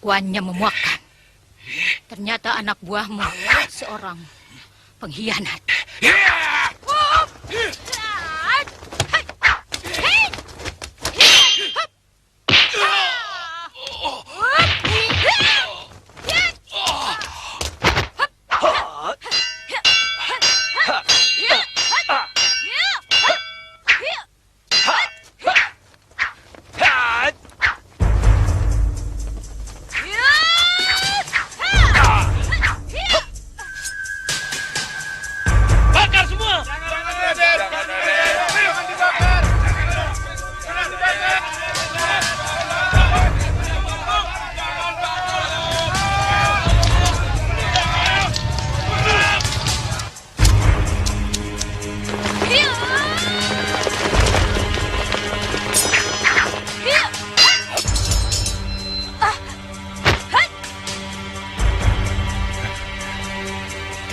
Pengakuannya memuakkan. Ternyata anak buahmu seorang pengkhianat.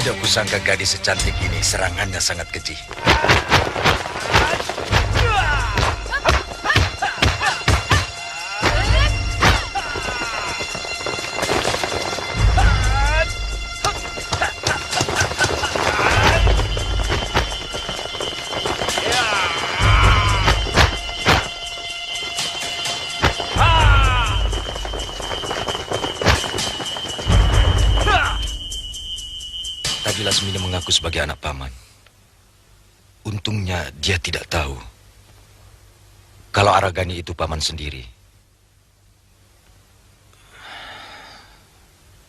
Tidak kusangka gadis secantik ini serangannya sangat keji. Tadi Lasmini mengaku sebagai anak paman. Untungnya dia tidak tahu kalau Aragani itu paman sendiri.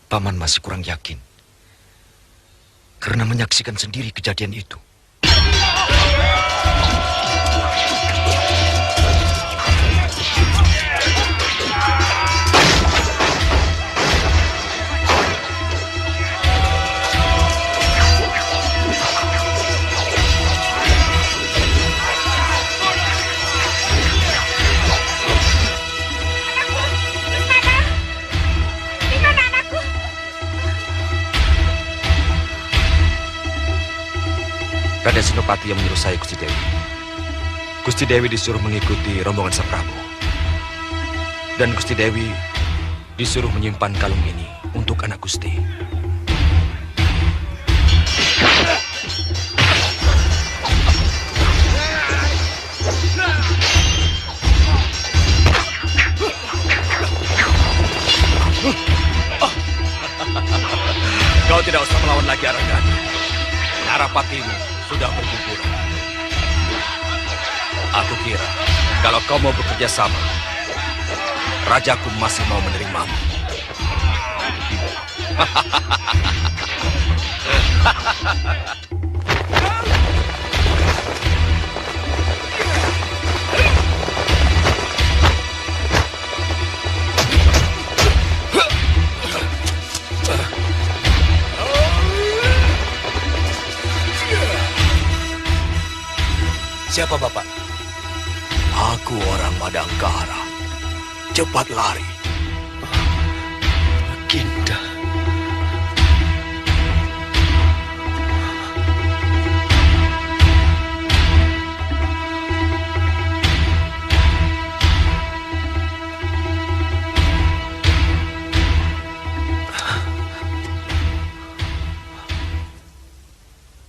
Paman masih kurang yakin karena menyaksikan sendiri kejadian itu. Raden Senopati yang menyuruh saya, Gusti Dewi. Gusti Dewi disuruh mengikuti rombongan Sang Prabu. Dan Gusti Dewi disuruh menyimpan kalung ini untuk anak Gusti. Kau tidak usah melawan lagi, Aragani. Narapatimu sudah berguguran. Aku kira kalau kau mau bekerja sama, rajaku masih mau menerimamu. Siapa Bapak? Aku orang Madangkara. Cepat lari. Ginda.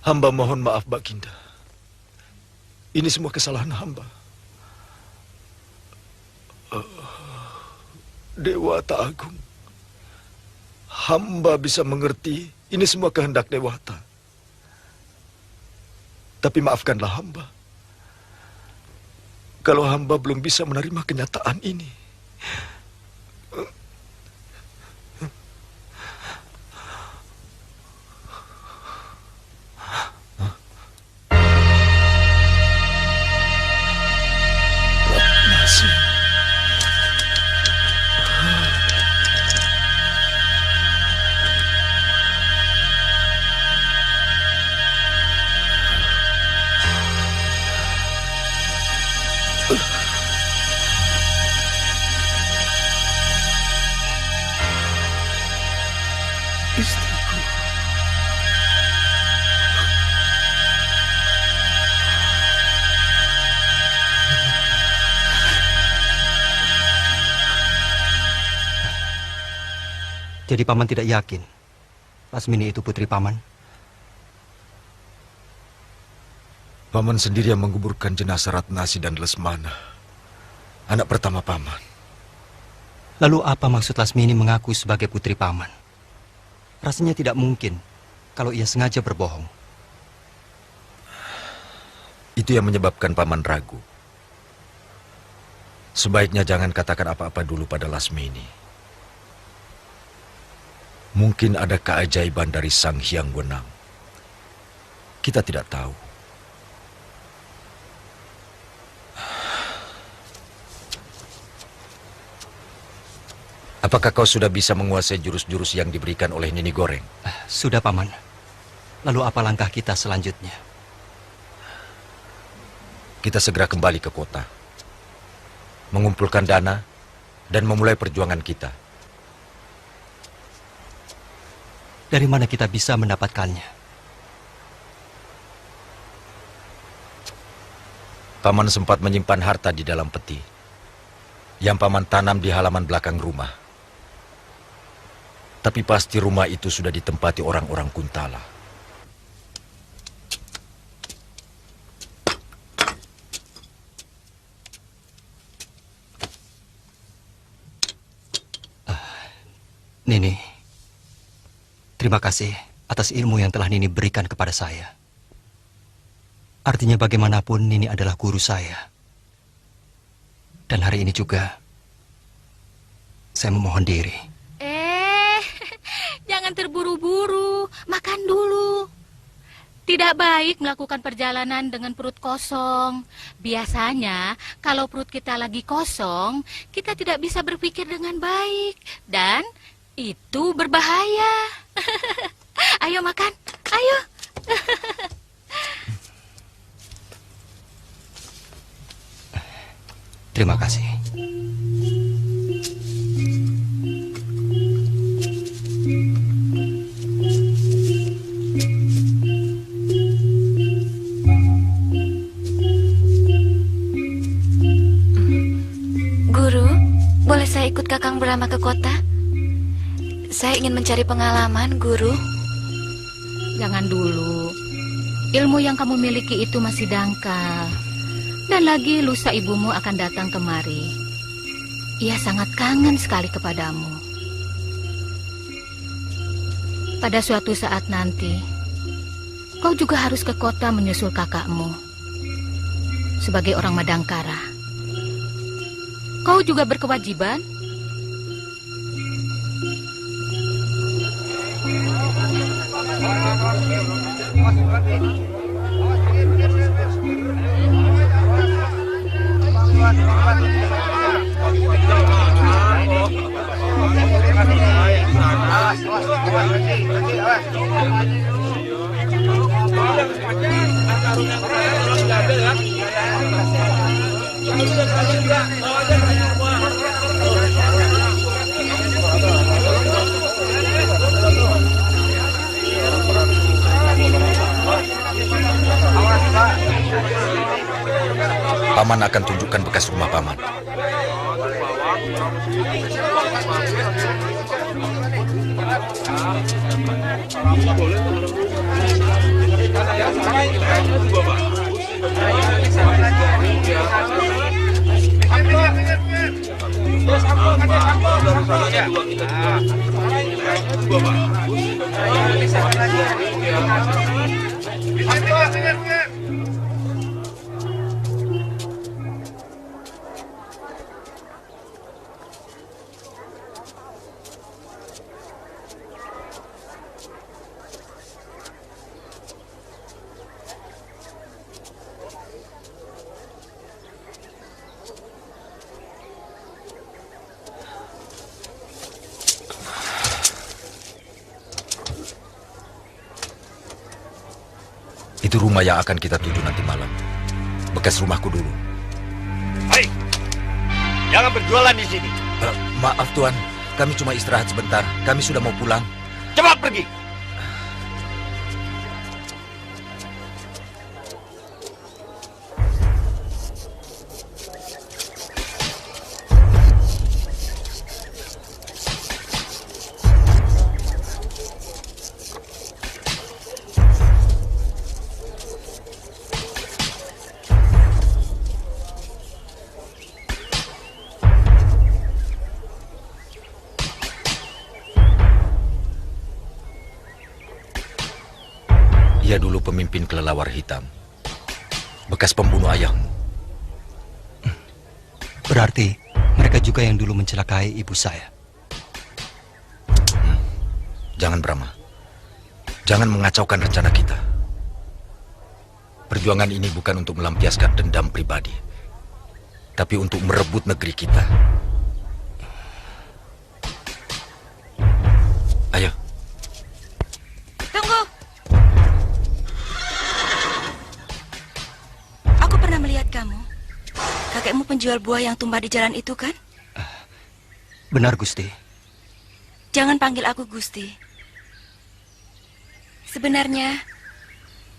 Hamba mohon maaf, Baginda. Ini semua kesalahan hamba. Dewata Agung. Hamba bisa mengerti ini semua kehendak Dewata. Tapi maafkanlah hamba. Kalau hamba belum bisa menerima kenyataan ini. Jadi Paman tidak yakin Lasmini itu putri Paman? Paman sendiri yang menguburkan jenazah Ratnasi dan Lesmana, anak pertama Paman. Lalu apa maksud Lasmini mengaku sebagai putri Paman? Rasanya tidak mungkin kalau ia sengaja berbohong. Itu yang menyebabkan Paman ragu. Sebaiknya jangan katakan apa-apa dulu pada Lasmini. Mungkin ada keajaiban dari Sang Hyang Wenang. Kita tidak tahu. Apakah kau sudah bisa menguasai jurus-jurus yang diberikan oleh Nini Goreng? Sudah, Paman. Lalu apa langkah kita selanjutnya? Kita segera kembali ke kota, mengumpulkan dana, dan memulai perjuangan kita. Dari mana kita bisa mendapatkannya? Paman sempat menyimpan harta di dalam peti, yang Paman tanam di halaman belakang rumah. Tapi pasti rumah itu sudah ditempati orang-orang Kuntala. Nini, terima kasih atas ilmu yang telah Nini berikan kepada saya. Artinya bagaimanapun Nini adalah guru saya. Dan hari ini juga, saya memohon diri. Jangan terburu-buru, makan dulu. Tidak baik melakukan perjalanan dengan perut kosong. Biasanya, kalau perut kita lagi kosong, kita tidak bisa berpikir dengan baik. Dan itu berbahaya. Ayo makan, ayo. Terima kasih. Guru, boleh saya ikut Kakang Brahma ke kota? Saya ingin mencari pengalaman, Guru. Jangan dulu. Ilmu yang kamu miliki itu masih dangkal. Dan lagi lusa ibumu akan datang kemari. Ia sangat kangen sekali kepadamu. Pada suatu saat nanti, kau juga harus ke kota menyusul kakakmu. Sebagai orang Madangkara, kau juga berkewajiban. Paman akan tunjukkan bekas rumah Paman. Itu rumah yang akan kita tuju nanti malam. Bekas rumahku dulu. Hai, jangan berjualan di sini. Maaf Tuan, kami cuma istirahat sebentar. Kami sudah mau pulang. Cepat pergi. Dia dulu pemimpin kelelawar hitam. Bekas pembunuh ayahmu. Berarti mereka juga yang dulu mencelakai ibu saya. Jangan Brahma. Jangan mengacaukan rencana kita. Perjuangan ini bukan untuk melampiaskan dendam pribadi, tapi untuk merebut negeri kita. Ayo. Tunggu. Aku pernah melihat kamu. Kakekmu penjual buah yang tumbah di jalan itu, kan? Benar, Gusti. Jangan panggil aku Gusti. Sebenarnya,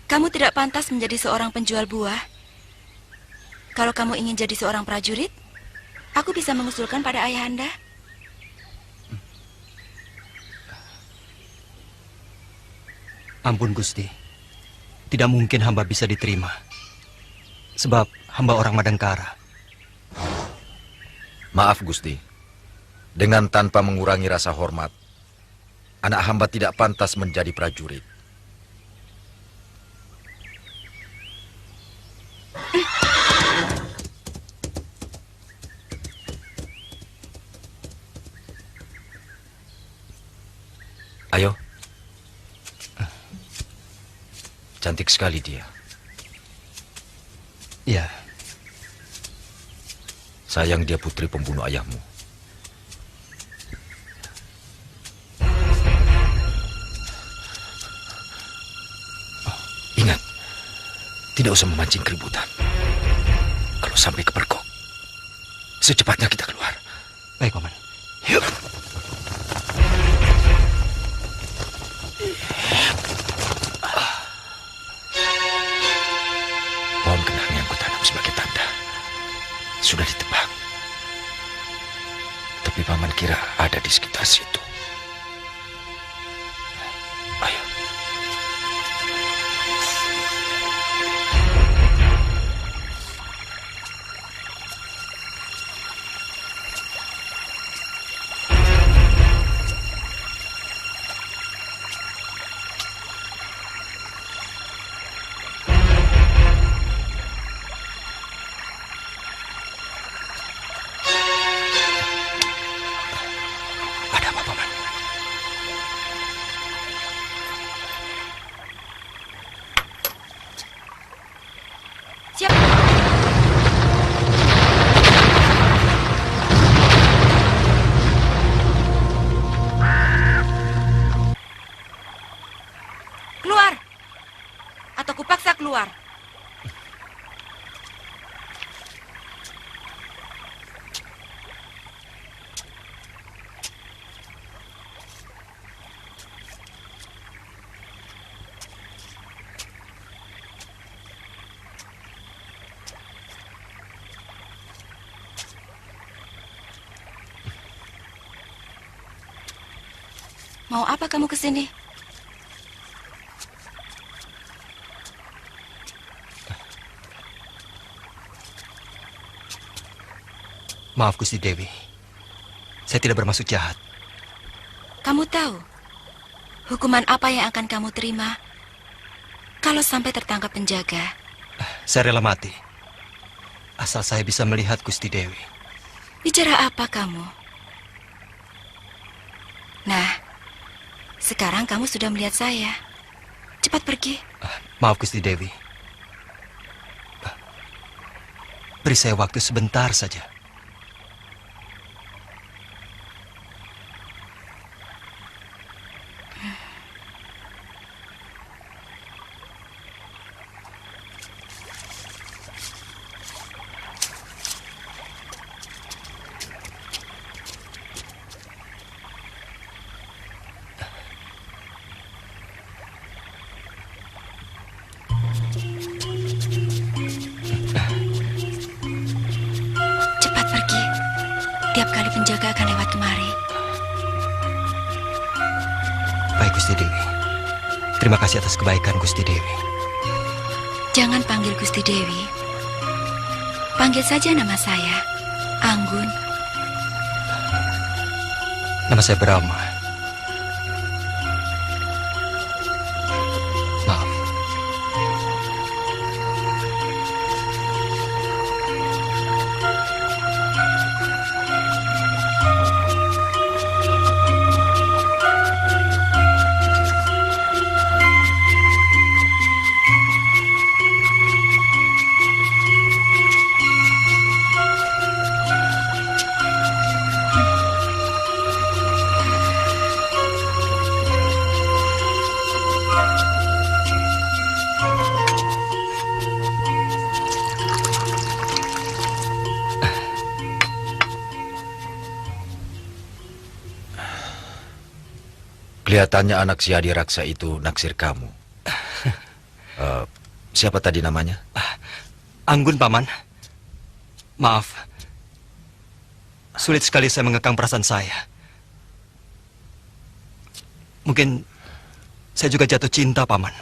kamu tidak pantas menjadi seorang penjual buah. Kalau kamu ingin jadi seorang prajurit, aku bisa mengusulkan pada ayahanda. Ampun, Gusti. Tidak mungkin hamba bisa diterima. Sebab hamba orang Madangkara. Maaf Gusti. Dengan tanpa mengurangi rasa hormat, anak hamba tidak pantas menjadi prajurit. Ayo. Cantik sekali dia. Ya, Sayang dia putri pembunuh ayahmu. Ingat, tidak usah memancing keributan. Kalau sampai kepergok, secepatnya kita keluar. baik, Paman. Yuk. Pohon kenang yang kutanam sebagai tanda sudah ditebang. Tapi Paman kira ada di sekitar situ. Ayo. Ada apa, Paman? Siap. Keluar. Atau kupaksa keluar. Mau apa kamu kesini? Maaf, Gusti Dewi. Saya tidak bermaksud jahat. Kamu tahu hukuman apa yang akan kamu terima kalau sampai tertangkap penjaga? Saya rela mati. Asal saya bisa melihat Gusti Dewi. Bicara apa kamu? Nah, sekarang kamu sudah melihat saya. Cepat pergi. Maaf, Gusti Dewi. Beri saya waktu sebentar saja. Cepat pergi. Tiap kali penjaga akan lewat kemari. Baik, Gusti Dewi. Terima kasih atas kebaikan Gusti Dewi. Jangan panggil Gusti Dewi. Panggil saja nama saya, Anggun. Nama saya Brahma. Maaf. Kelihatannya anak si Adi Raksa itu naksir kamu. Siapa tadi namanya? Anggun, Paman. Maaf. Sulit sekali saya mengekang perasaan saya. Mungkin saya juga jatuh cinta, Paman.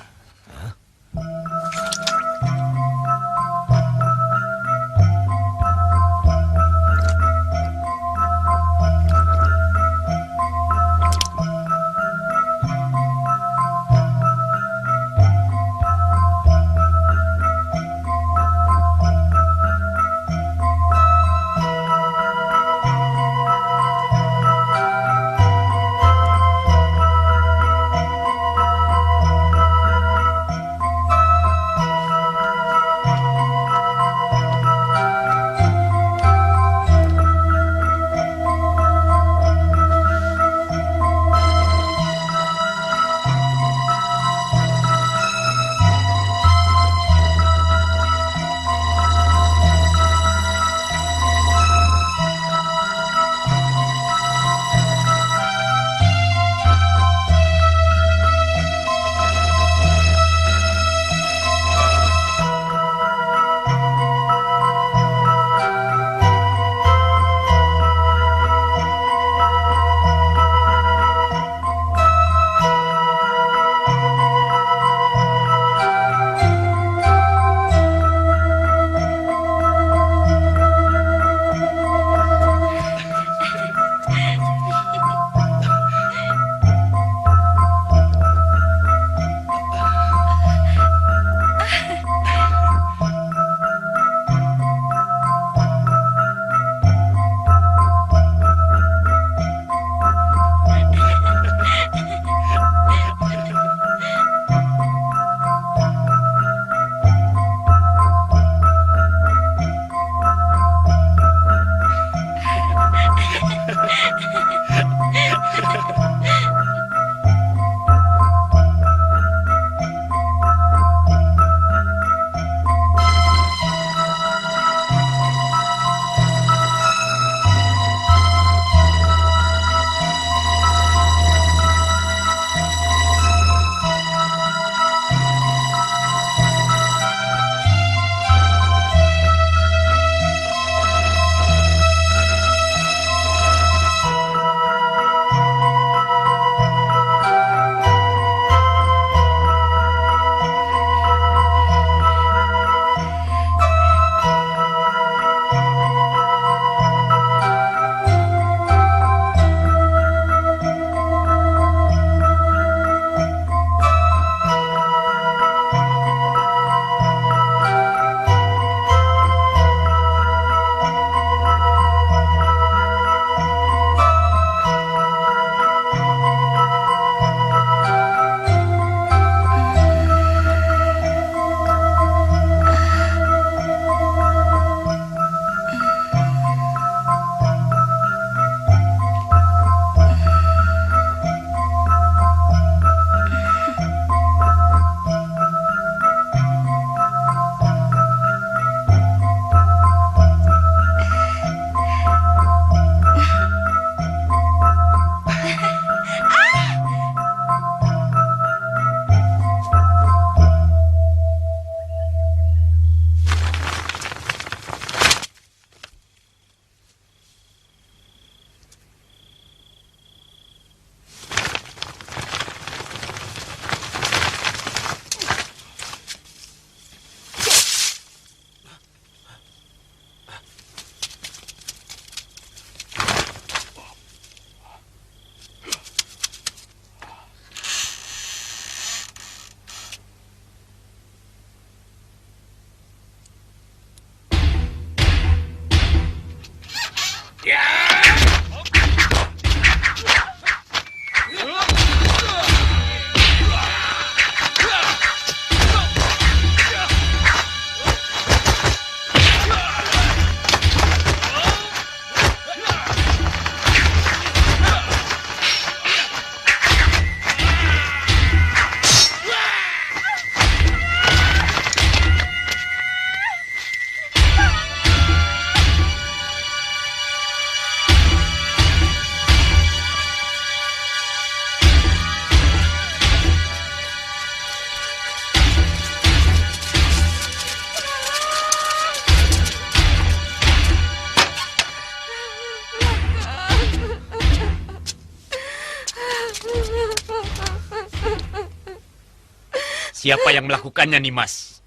Siapa yang melakukannya, Nimas?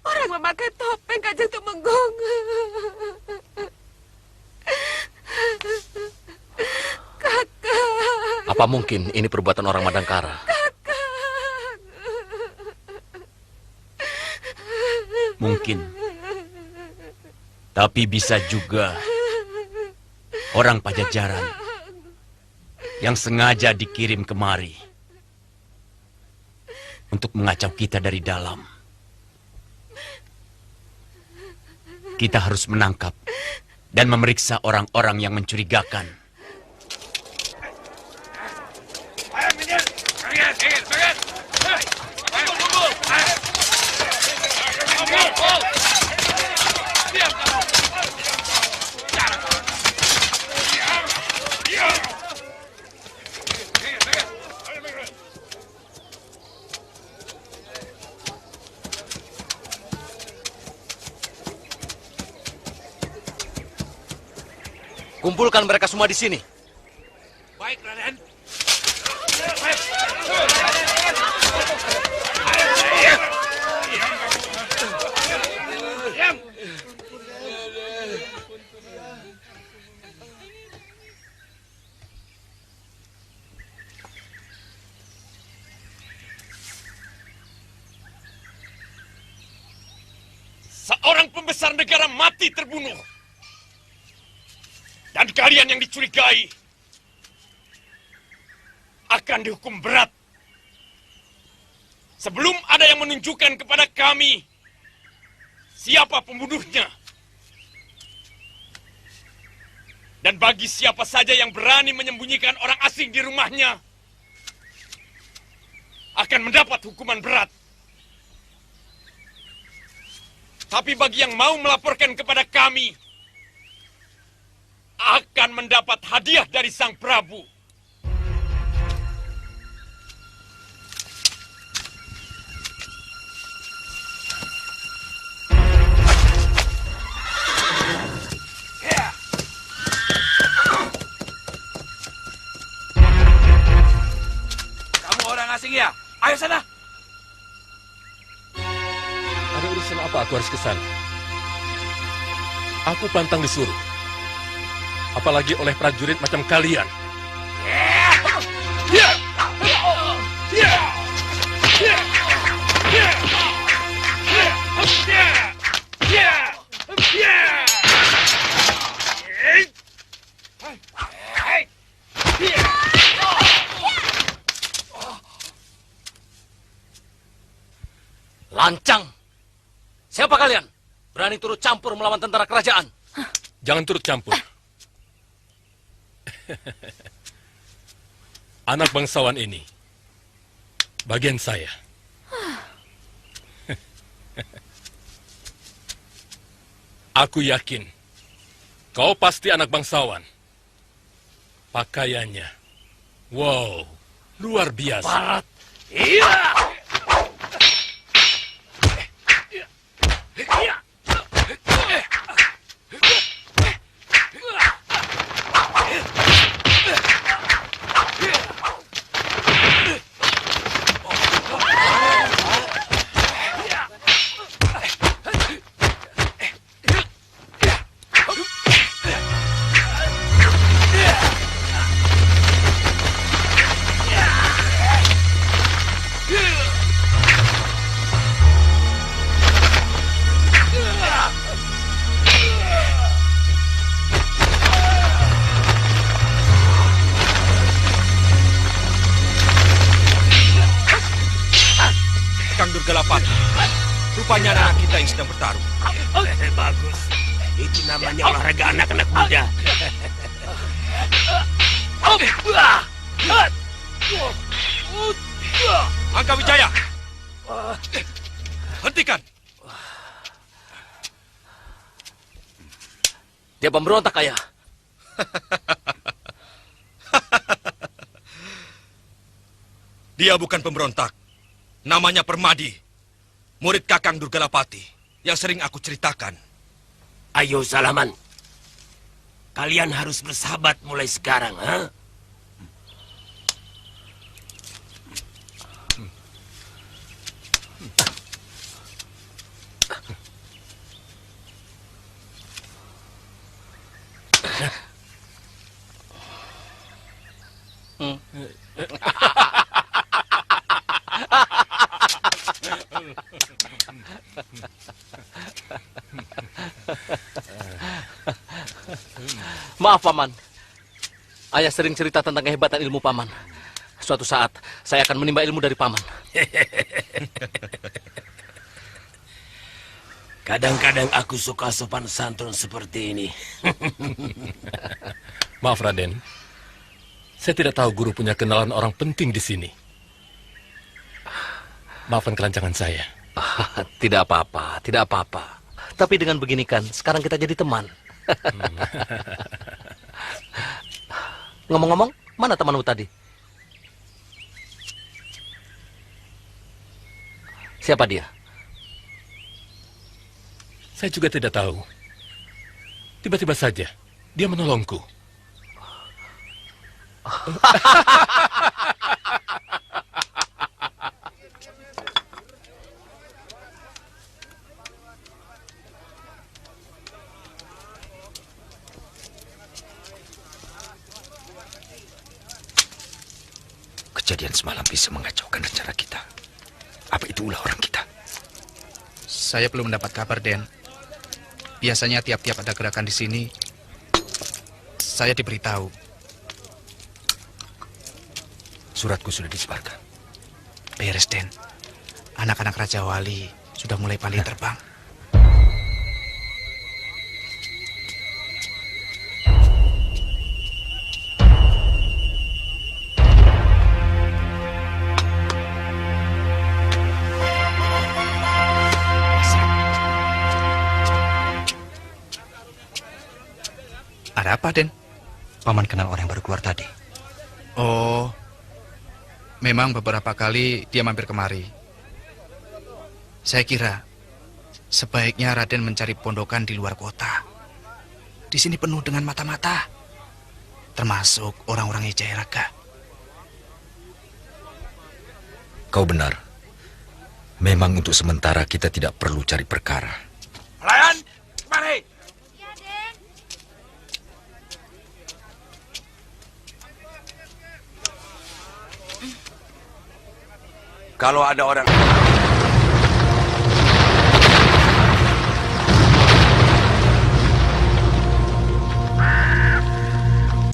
Orang memakai topeng Kanjeng Tumenggung. Kakang. Apa mungkin ini perbuatan orang Madangkara? Mungkin. Tapi bisa juga orang Pajajaran yang sengaja dikirim kemari untuk mengacau kita dari dalam. Kita harus menangkap dan memeriksa orang-orang yang mencurigakan. Kumpulkan mereka semua di sini. Baik, Raden. Seorang pembesar negara mati terbunuh. Dan kalian yang dicurigai akan dihukum berat. Sebelum ada yang menunjukkan kepada kami siapa pembunuhnya. Dan bagi siapa saja yang berani menyembunyikan orang asing di rumahnya akan mendapat hukuman berat. Tapi bagi yang mau melaporkan kepada kami akan mendapat hadiah dari Sang Prabu. Kamu orang asing ya? Ayo sana. Ada urusan apa aku harus ke sana? Aku pantang disuruh. Apalagi oleh prajurit macam kalian. Lancang! Siapa kalian? Berani turut campur melawan tentara kerajaan? Jangan turut campur. Anak bangsawan ini bagian saya. Aku yakin kau pasti anak bangsawan. Pakaiannya, wow, luar biasa. Barat. Iya. Rupanya anak kita yang sedang bertarung. Bagus. Itu namanya olahraga anak-anak muda. Angka Wijaya! Hentikan! Dia pemberontak, Ayah. Dia bukan pemberontak. Namanya Permadi. Murid Kakang Durgalapati yang sering aku ceritakan. Ayo, Salaman. Kalian harus bersahabat mulai sekarang, ha? Maaf, Paman. Ayah sering cerita tentang kehebatan ilmu Paman. Suatu saat, saya akan menimba ilmu dari Paman. Kadang-kadang aku suka sopan santun seperti ini. Maaf, Raden. Saya tidak tahu guru punya kenalan orang penting di sini. Maafkan kelancangan saya. Tidak apa-apa, tidak apa-apa. Tapi dengan begini kan, sekarang kita jadi teman. Ngomong-ngomong, mana temanmu tadi? Siapa dia? Saya juga tidak tahu. Tiba-tiba saja, dia menolongku. Kejadian semalam bisa mengacaukan rencana kita. Apa itu ulah orang kita? Saya belum mendapat kabar, Den. Biasanya tiap-tiap ada gerakan di sini, saya diberitahu. Suratku sudah disebarkan. Beres, Den. Anak-anak Raja Wali sudah mulai pandai terbang. Ada apa, Den? Paman kenal orang yang baru keluar tadi. Oh, memang beberapa kali dia mampir kemari. Saya kira sebaiknya Raden mencari pondokan di luar kota. Di sini penuh dengan mata-mata, termasuk orang-orang Jayaraga. Kau benar. Memang untuk sementara kita tidak perlu cari perkara. Pelayan, mari. Kalau ada orang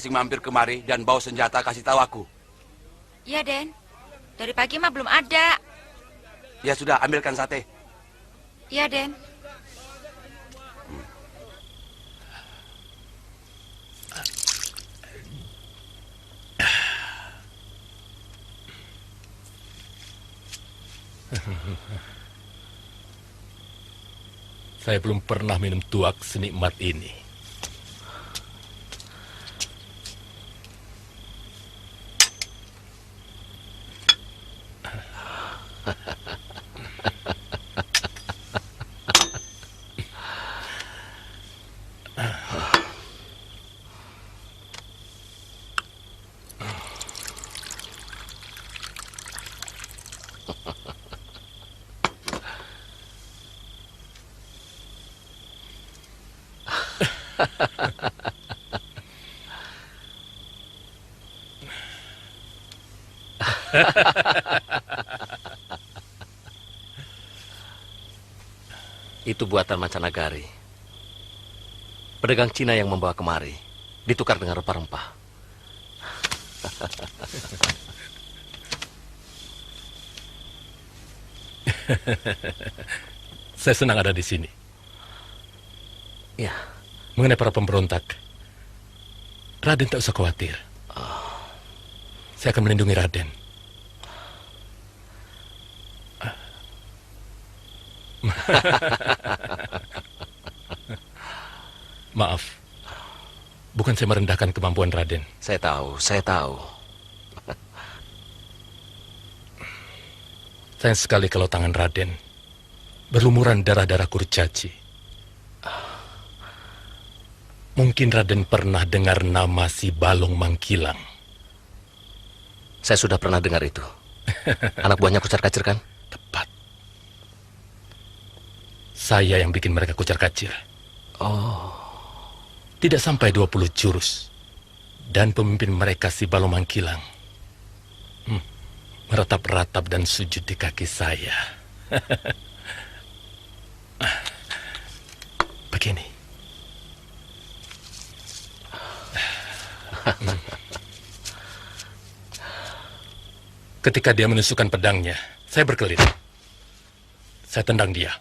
sing mampir kemari dan bawa senjata, kasih tahu aku. Iya, Den. Dari pagi mah belum ada. Ya sudah, ambilkan sate. Iya, Den. Saya belum pernah minum tuak senikmat ini. Itu buatan mancanagari. Pedagang Cina yang membawa kemari, ditukar dengan rempah-rempah. Saya senang ada di sini. Ya. Mengenai para pemberontak, Raden tak usah khawatir. Saya akan melindungi Raden. Maaf, bukan saya merendahkan kemampuan Raden. Saya tahu, saya tahu. Sayang sekali kalau tangan Raden berlumuran darah-darah kurcaci. Mungkin Raden pernah dengar nama si Balong Mangkilang. Saya sudah pernah dengar itu. Anak buahnya kucar-kacir kan? Tepat. Saya yang bikin mereka kucar-kacir. Oh. Tidak sampai 20 jurus. Dan pemimpin mereka si Balong Mangkilang meratap-ratap dan sujud di kaki saya. Begini. Ketika dia menusukkan pedangnya, saya berkelit. Saya tendang dia.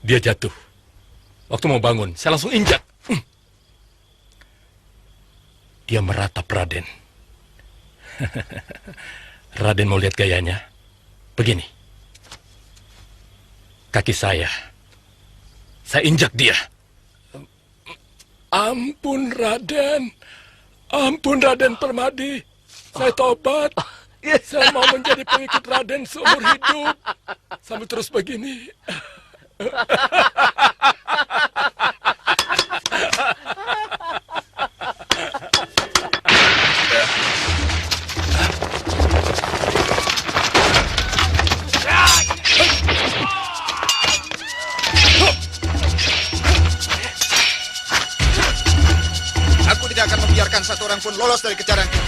Dia jatuh. Waktu mau bangun, saya langsung injak. Dia meratap Raden. Raden mau lihat gayanya? Begini. Kaki saya injak dia. Ampun Raden. Ampun Raden Permadi. Saya tobat. Saya mau menjadi pengikut Raden seumur hidup. Sambil terus begini. Aku tidak akan membiarkan satu orang pun lolos dari kejaranku.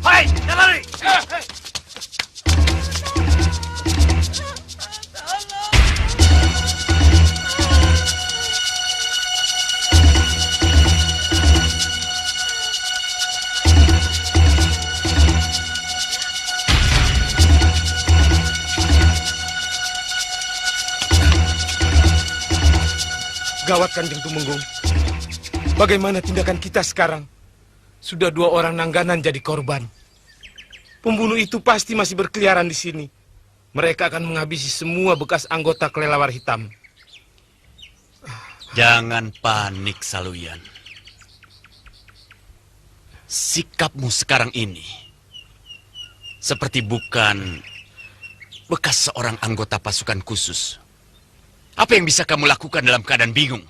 Hai, jangan lari! Gawat Kanjeng Tumenggung. Bagaimana tindakan kita sekarang? Sudah 2 orang Nangganan jadi korban. Pembunuh itu pasti masih berkeliaran di sini. Mereka akan menghabisi semua bekas anggota kelelawar hitam. Jangan panik, Saluyan. Sikapmu sekarang ini seperti bukan bekas seorang anggota pasukan khusus. Apa yang bisa kamu lakukan dalam keadaan bingung?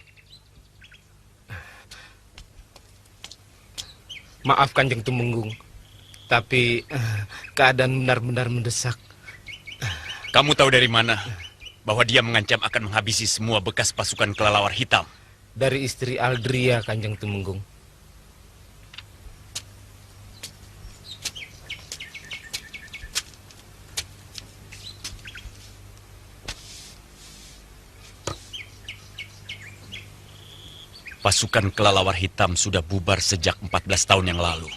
Maaf Kanjeng Tumenggung, tapi keadaan benar-benar mendesak. Kamu tahu dari mana bahwa dia mengancam akan menghabisi semua bekas pasukan kelelawar hitam? Dari istri Aldria, Kanjeng Tumenggung. Pasukan kelelawar hitam sudah bubar sejak 14 tahun yang lalu.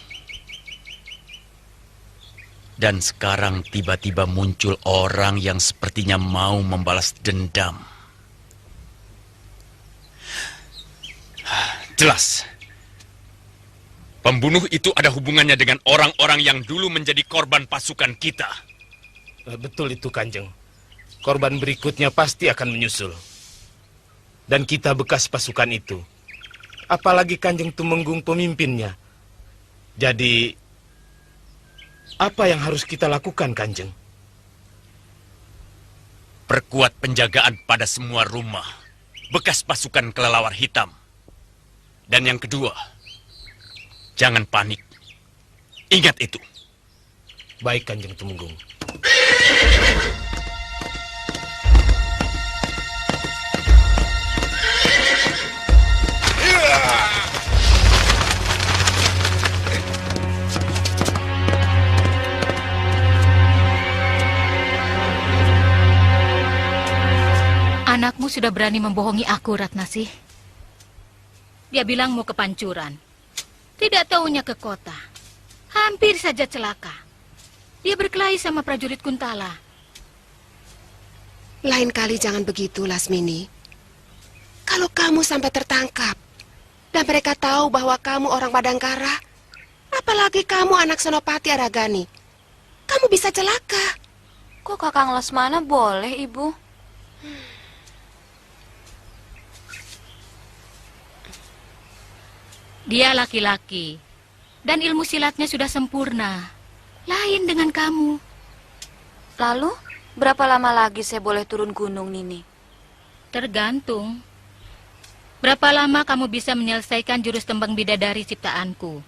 Dan sekarang tiba-tiba muncul orang yang sepertinya mau membalas dendam. Jelas. Pembunuh itu ada hubungannya dengan orang-orang yang dulu menjadi korban pasukan kita. Betul itu, Kanjeng. Korban berikutnya pasti akan menyusul. Dan kita bekas pasukan itu. Apalagi Kanjeng Tumenggung pemimpinnya. Jadi, apa yang harus kita lakukan, Kanjeng? Perkuat penjagaan pada semua rumah bekas pasukan kelelawar hitam. Dan yang kedua, jangan panik. Ingat itu. Baik, Kanjeng Tumenggung. Anakmu sudah berani membohongi aku, Ratnasih. Dia bilang mau ke Pancuran. Tidak taunya ke kota. Hampir saja celaka. Dia berkelahi sama prajurit Kuntala. Lain kali jangan begitu, Lasmini. Kalau kamu sampai tertangkap, dan mereka tahu bahwa kamu orang Padangkara, apalagi kamu anak Senopati Aragani, kamu bisa celaka. Kok Kakang Lesmana boleh, Ibu? Dia laki-laki, dan ilmu silatnya sudah sempurna. Lain dengan kamu. Lalu, berapa lama lagi saya boleh turun gunung, Nini? Tergantung. Berapa lama kamu bisa menyelesaikan jurus tembang bidadari ciptaanku?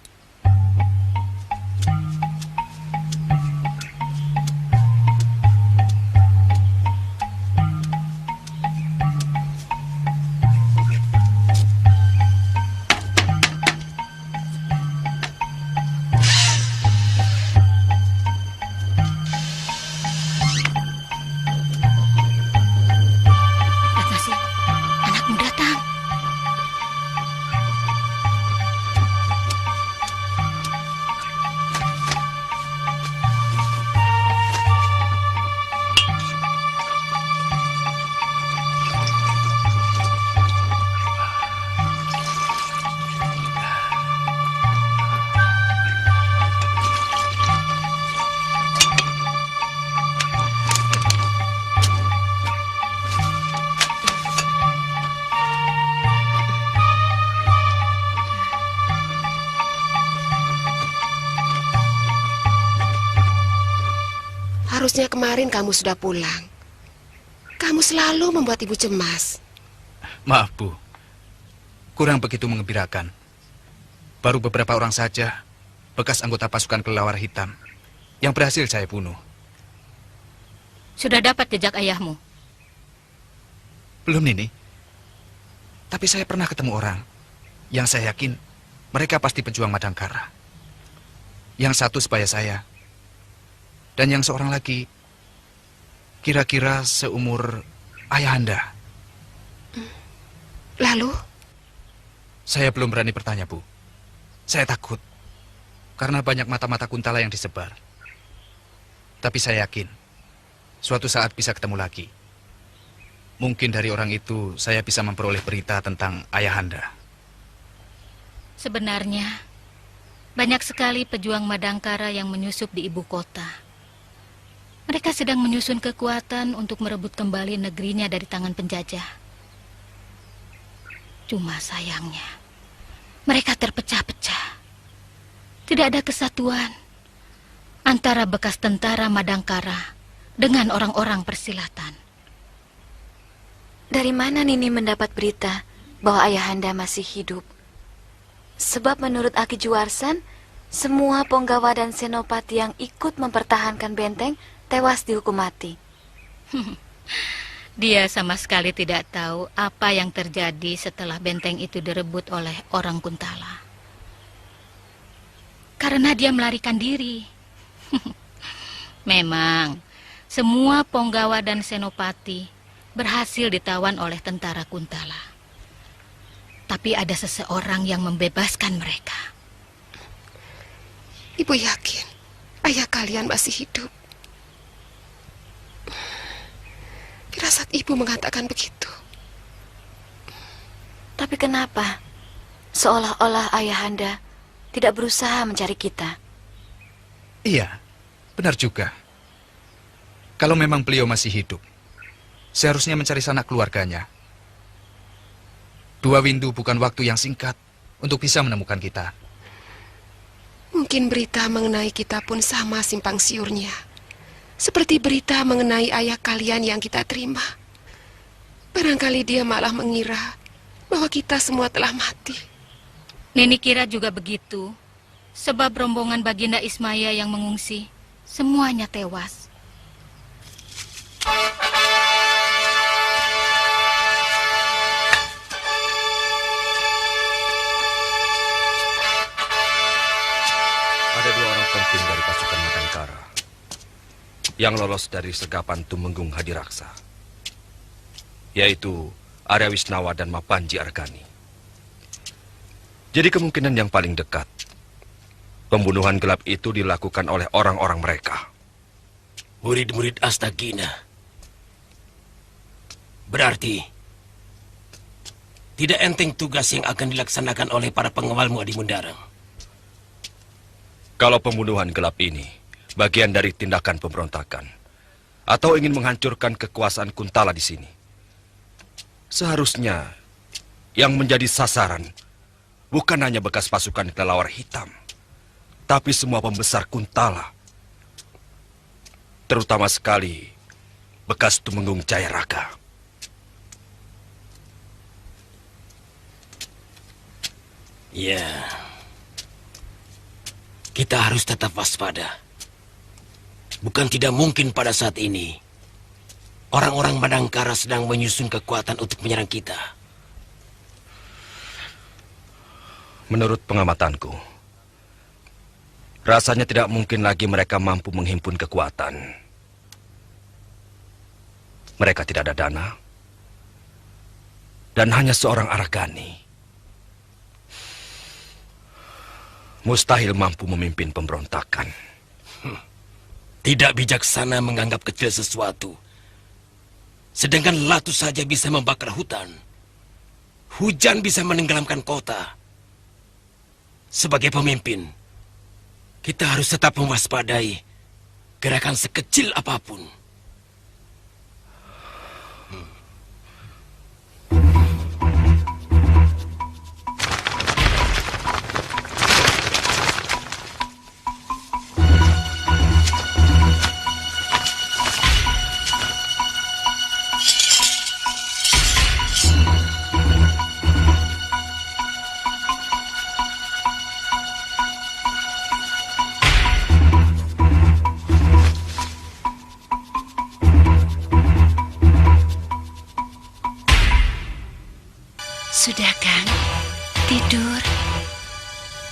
Seharusnya kemarin kamu sudah pulang. Kamu selalu membuat ibu cemas. Maaf, Bu. Kurang begitu mengembirakan. Baru beberapa orang saja bekas anggota pasukan kelelawar hitam yang berhasil saya bunuh. Sudah dapat jejak ayahmu? Belum, Nini. Tapi saya pernah ketemu orang yang saya yakin mereka pasti pejuang Madangkara. Yang satu sebaya saya. Dan yang seorang lagi kira-kira seumur ayahanda. Lalu? Saya belum berani bertanya, Bu. Saya takut. Karena banyak mata-mata Kuntala yang disebar. Tapi saya yakin suatu saat bisa ketemu lagi. Mungkin dari orang itu saya bisa memperoleh berita tentang ayahanda. Sebenarnya, banyak sekali pejuang Madangkara yang menyusup di ibu kota. Mereka sedang menyusun kekuatan untuk merebut kembali negerinya dari tangan penjajah. Cuma sayangnya, mereka terpecah-pecah. Tidak ada kesatuan antara bekas tentara Madangkara dengan orang-orang persilatan. Dari mana Nini mendapat berita bahwa ayahanda masih hidup? Sebab menurut Aki Juwarsan, semua Ponggawa dan Senopati yang ikut mempertahankan benteng tewas dihukum mati. Dia sama sekali tidak tahu apa yang terjadi setelah benteng itu direbut oleh orang Kuntala. Karena dia melarikan diri. Memang, semua Ponggawa dan Senopati berhasil ditawan oleh tentara Kuntala. Tapi ada seseorang yang membebaskan mereka. Ibu yakin ayah kalian masih hidup? Firasat ibu mengatakan begitu. Tapi kenapa? Seolah-olah ayahanda tidak berusaha mencari kita. Iya, benar juga. Kalau memang beliau masih hidup, seharusnya mencari sanak keluarganya. 2 windu bukan waktu yang singkat untuk bisa menemukan kita. Mungkin berita mengenai kita pun sama simpang siurnya. Seperti berita mengenai ayah kalian yang kita terima. Barangkali dia malah mengira bahwa kita semua telah mati. Nini kira juga begitu. Sebab rombongan Baginda Ismaya yang mengungsi, semuanya tewas. Ada 2 orang penting dari pasukan Madangkara yang lolos dari sergapan Tumenggung Hadiraksa, yaitu Arya Wisnawa dan Mapanji Argani. Jadi kemungkinan yang paling dekat, pembunuhan gelap itu dilakukan oleh orang-orang mereka. Murid-murid Astagina. Berarti tidak enteng tugas yang akan dilaksanakan oleh para pengawalmu, Adi Mundarang. Kalau pembunuhan gelap ini bagian dari tindakan pemberontakan atau ingin menghancurkan kekuasaan Kuntala di sini, seharusnya yang menjadi sasaran bukan hanya bekas pasukan kelelawar hitam, tapi semua pembesar Kuntala, terutama sekali bekas Tumenggung Jayaraga. Ya, kita harus tetap waspada. Bukan tidak mungkin pada saat ini orang-orang Madangkara sedang menyusun kekuatan untuk menyerang kita. Menurut pengamatanku, rasanya tidak mungkin lagi mereka mampu menghimpun kekuatan. Mereka tidak ada dana, dan hanya seorang Argani. Mustahil mampu memimpin pemberontakan. Tidak bijaksana menganggap kecil sesuatu. Sedangkan Latu saja bisa membakar hutan. Hujan bisa menenggelamkan kota. Sebagai pemimpin, kita harus tetap mewaspadai gerakan sekecil apapun.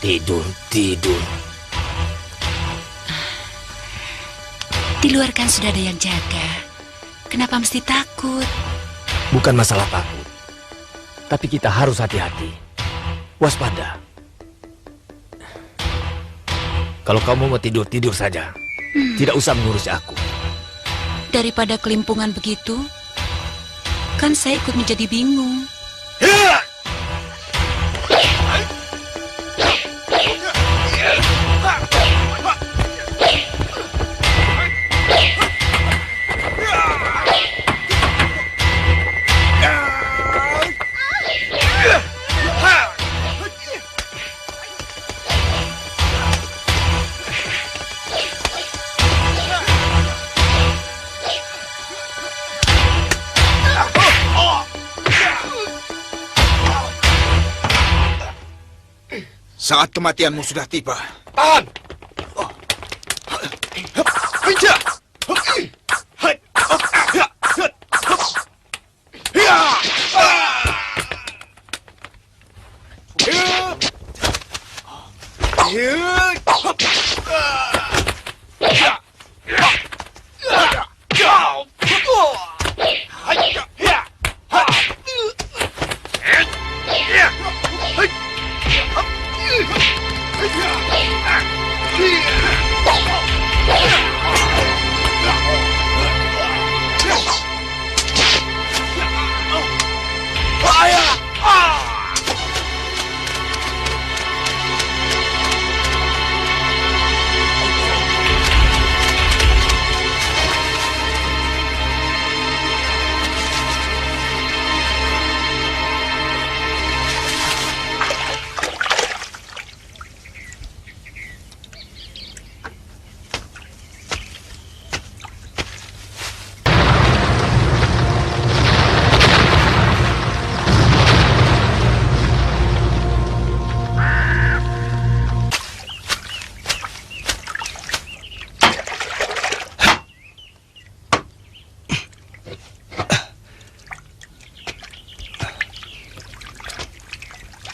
Tidur. Di luar kan sudah ada yang jaga. Kenapa mesti takut? Bukan masalah takut. Tapi kita harus hati-hati. Waspada. Kalau kamu mau tidur, tidur saja. Tidak usah mengurus aku. Daripada kelimpungan begitu, kan saya ikut menjadi bingung. Saat kematianmu sudah tiba. Tahan!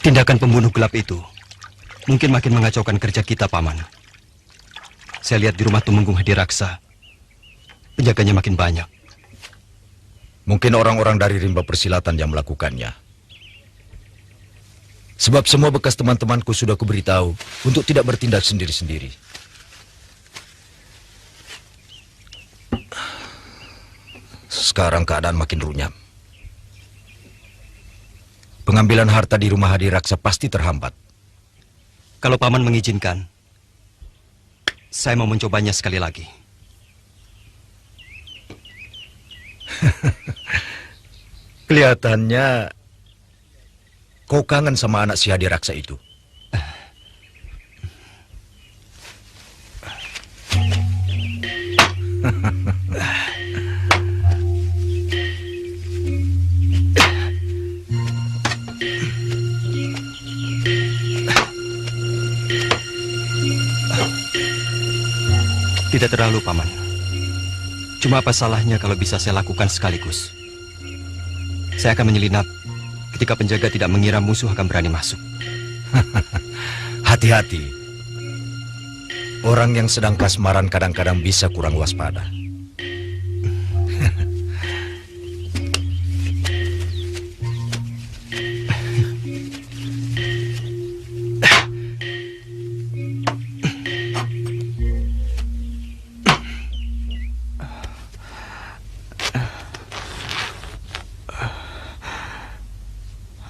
Tindakan pembunuh gelap itu mungkin makin mengacaukan kerja kita, Paman. Saya lihat di rumah Tumenggung Hadiraksa, penjaganya makin banyak. Mungkin orang-orang dari rimba persilatan yang melakukannya. Sebab semua bekas teman-temanku sudah kuberitahu untuk tidak bertindak sendiri-sendiri. Sekarang keadaan makin runyam. Pengambilan harta di rumah Hadiraksa pasti terhambat. Kalau Paman mengizinkan, saya mau mencobanya sekali lagi. Kelihatannya kau kangen sama anak si Hadiraksa itu. Tidak terlalu, Paman. Cuma apa salahnya kalau bisa saya lakukan sekaligus? Saya akan menyelinap ketika penjaga tidak mengira musuh akan berani masuk. Hati-hati. Orang yang sedang kasmaran kadang-kadang bisa kurang waspada.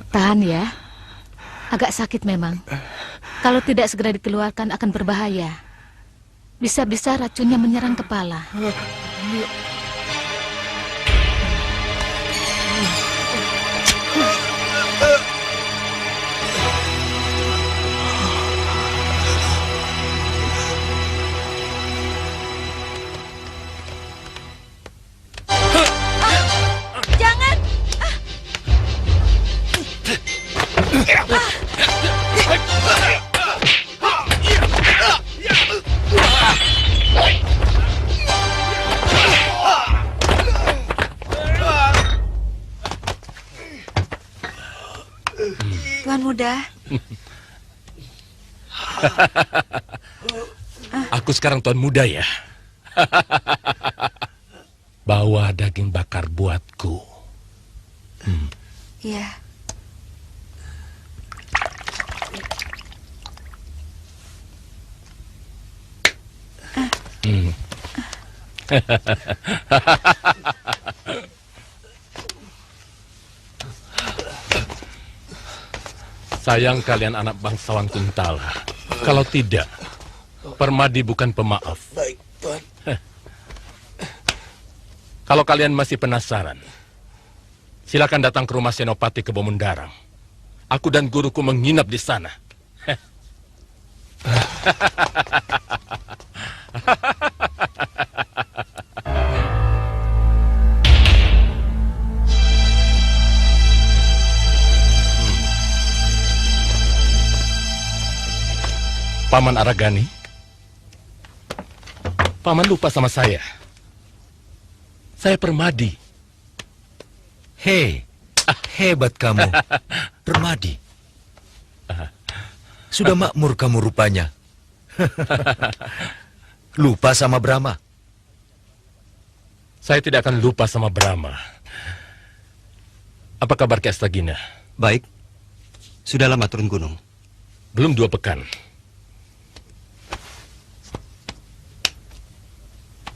Tahan ya. Agak sakit memang. Kalau tidak segera dikeluarkan akan berbahaya. Bisa-bisa racunnya menyerang kepala. Jangan! Tuan Muda, Aku sekarang tuan muda ya. Bawa daging bakar buatku. Iya. Sayang kalian anak bangsawan Kuntala. Kalau tidak, Permadi bukan pemaaf. Baik, Tuan. Kalau kalian masih penasaran, silakan datang ke rumah Senopati Kebo Mundarang. Aku dan guruku menginap di sana. Paman Aragani, Paman lupa sama saya. Saya Permadi. Hei, hebat kamu. Permadi. Sudah makmur kamu rupanya. Lupa sama Brahma. Saya tidak akan lupa sama Brahma. Apa kabar Ki Astagina? Baik. Sudah lama turun gunung? Belum 2 pekan.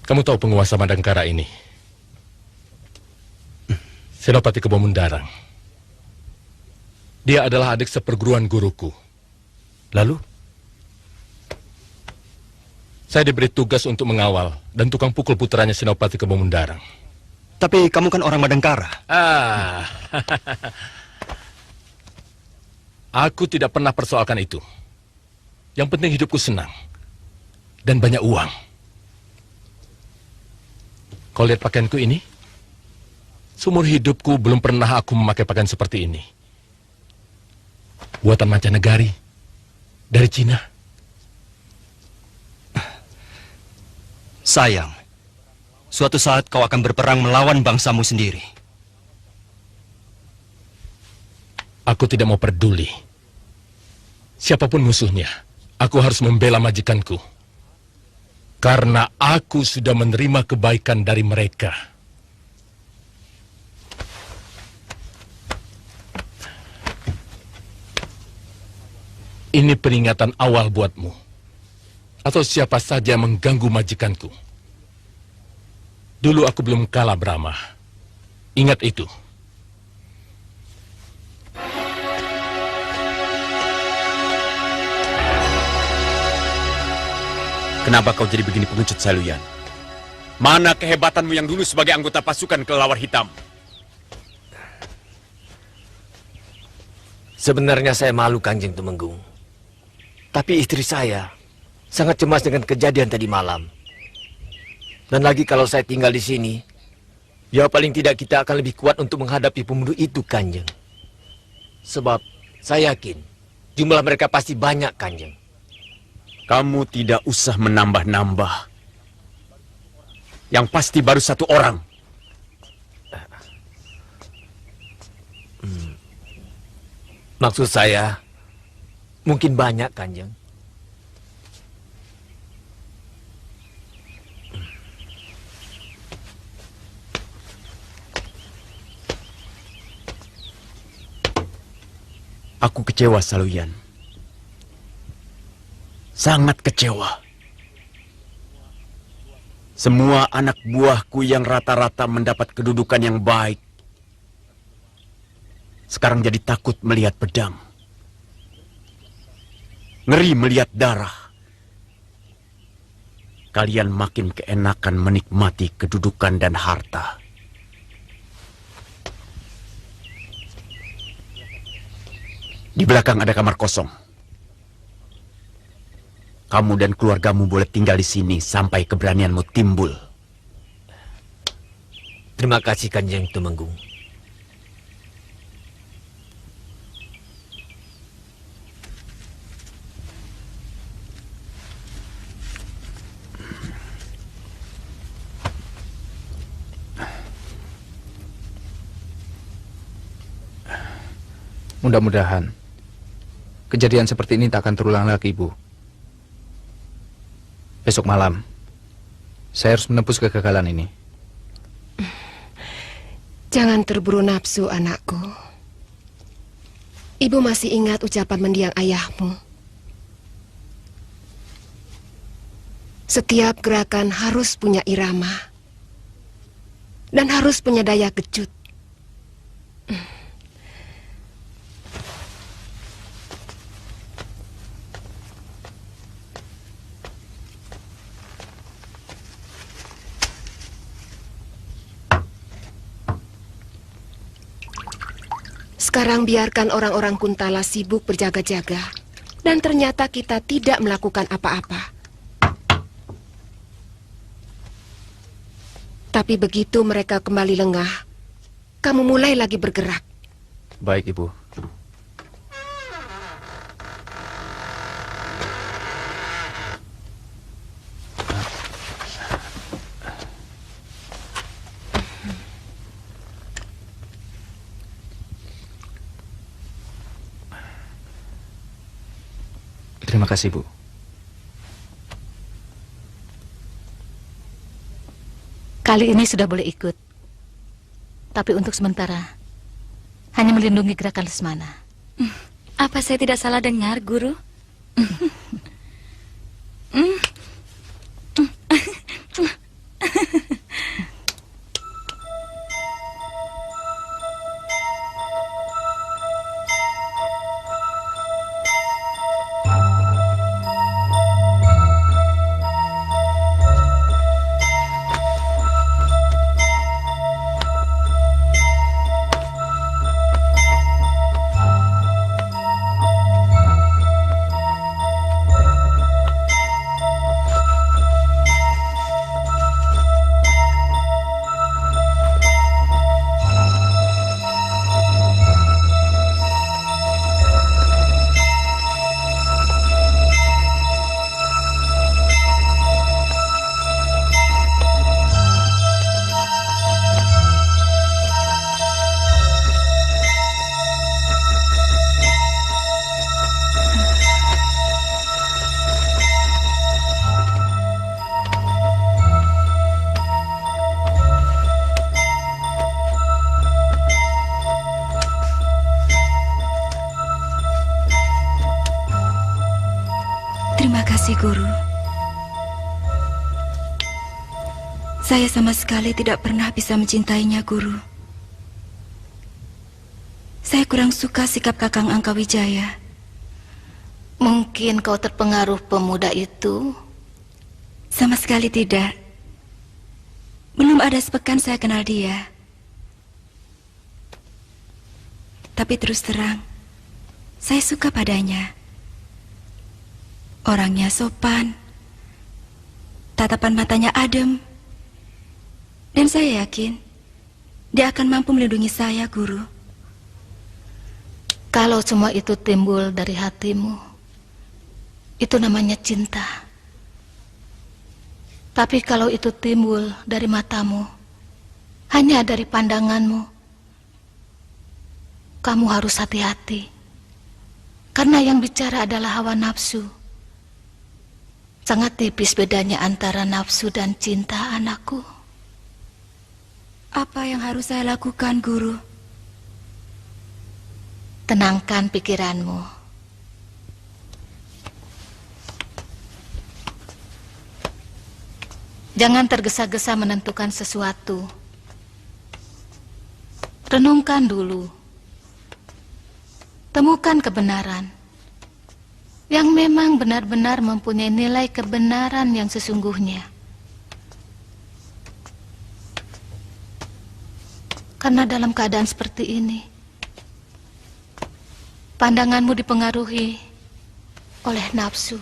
Kamu tahu penguasa Madangkara ini? Senopati Kebo Mundarang. Dia adalah adik seperguruan guruku. Lalu? Saya diberi tugas untuk mengawal dan tukang pukul putranya Senopati Kebo Mundarang. Tapi kamu kan orang Madangkara. Aku tidak pernah persoalkan itu. Yang penting hidupku senang. Dan banyak uang. Kau lihat pakaianku ini? Seumur hidupku belum pernah aku memakai pakaian seperti ini. Buatan mancanegari. Dari Cina. Sayang. Suatu saat kau akan berperang melawan bangsamu sendiri. Aku tidak mau peduli. Siapapun musuhnya, aku harus membela majikanku. Karena aku sudah menerima kebaikan dari mereka. Ini peringatan awal buatmu. Atau siapa saja yang mengganggu majikanku. Dulu aku belum kalah Brahma. Ingat itu. Kenapa kau jadi begini pengecut, Saluyan? Mana kehebatanmu yang dulu sebagai anggota pasukan kelelawar hitam? Sebenarnya saya malu, Kanjeng Tumenggung. Tapi istri saya sangat cemas dengan kejadian tadi malam. Dan lagi kalau saya tinggal di sini, ya paling tidak kita akan lebih kuat untuk menghadapi pembunuh itu, Kanjeng. Sebab saya yakin jumlah mereka pasti banyak, Kanjeng. Kamu tidak usah menambah-nambah. Yang pasti baru 1 orang. Maksud saya, mungkin banyak, Kanjeng. Aku kecewa, Saluyan. Sangat kecewa. Semua anak buahku yang rata-rata mendapat kedudukan yang baik, sekarang jadi takut melihat pedang. Ngeri melihat darah. Kalian makin keenakan menikmati kedudukan dan harta. Di belakang ada kamar kosong. Kamu dan keluargamu boleh tinggal di sini sampai keberanianmu timbul. Terima kasih, Kanjeng Tumenggung. Mudah-mudahan kejadian seperti ini tak akan terulang lagi, Bu. Besok malam, saya harus menembus kegagalan ini. Jangan terburu nafsu, anakku. Ibu masih ingat ucapan mendiang ayahmu. Setiap gerakan harus punya irama dan harus punya daya kejut. Sekarang biarkan orang-orang Kuntala sibuk berjaga-jaga, dan ternyata kita tidak melakukan apa-apa. Tapi begitu mereka kembali lengah, kamu mulai lagi bergerak. Baik, Ibu. Terima kasih, Bu. Kali ini sudah boleh ikut. Tapi untuk sementara, hanya melindungi gerakan Lesmana. Apa saya tidak salah dengar, Guru? Terima kasih, Guru. Saya sama sekali tidak pernah bisa mencintainya, Guru. Saya kurang suka sikap Kakang Angkawijaya. Mungkin kau terpengaruh pemuda itu? Sama sekali tidak. Belum ada sepekan saya kenal dia. Tapi terus terang, saya suka padanya. Orangnya sopan, tatapan matanya adem, dan saya yakin dia akan mampu melindungi saya, Guru. Kalau semua itu timbul dari hatimu, itu namanya cinta. Tapi kalau itu timbul dari matamu, hanya dari pandanganmu, kamu harus hati-hati. Karena yang bicara adalah hawa nafsu. Sangat tipis bedanya antara nafsu dan cinta, anakku. Apa yang harus saya lakukan, Guru? Tenangkan pikiranmu. Jangan tergesa-gesa menentukan sesuatu. Renungkan dulu. Temukan kebenaran yang memang benar-benar mempunyai nilai kebenaran yang sesungguhnya. Karena dalam keadaan seperti ini, pandanganmu dipengaruhi oleh nafsu.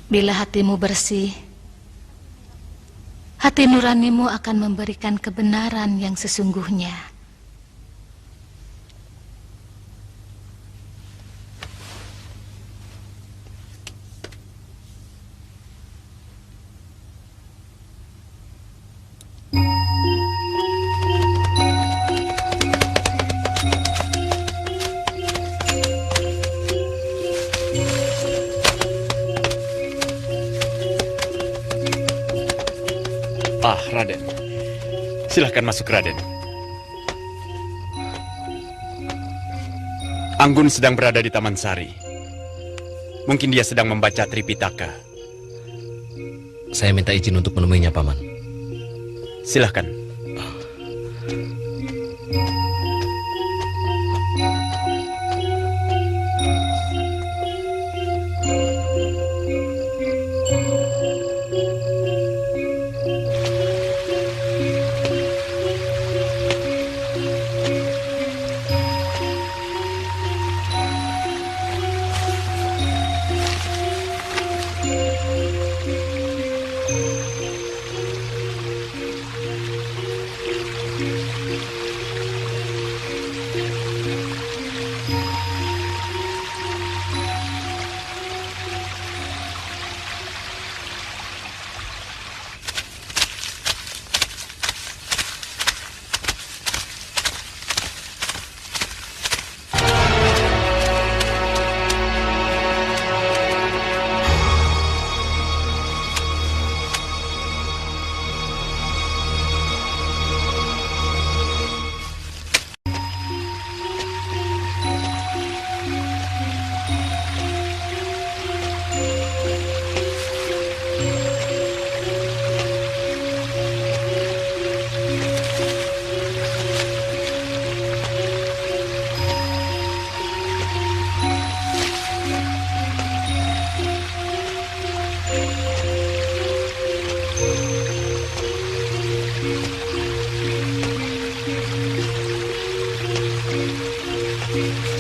Bila hatimu bersih, hati nuranimu akan memberikan kebenaran yang sesungguhnya. Raden. Silahkan masuk, Raden. Anggun sedang berada di Taman Sari. Mungkin dia sedang membaca Tripitaka. Saya minta izin untuk menemuinya, Paman. Silahkan. Thank you.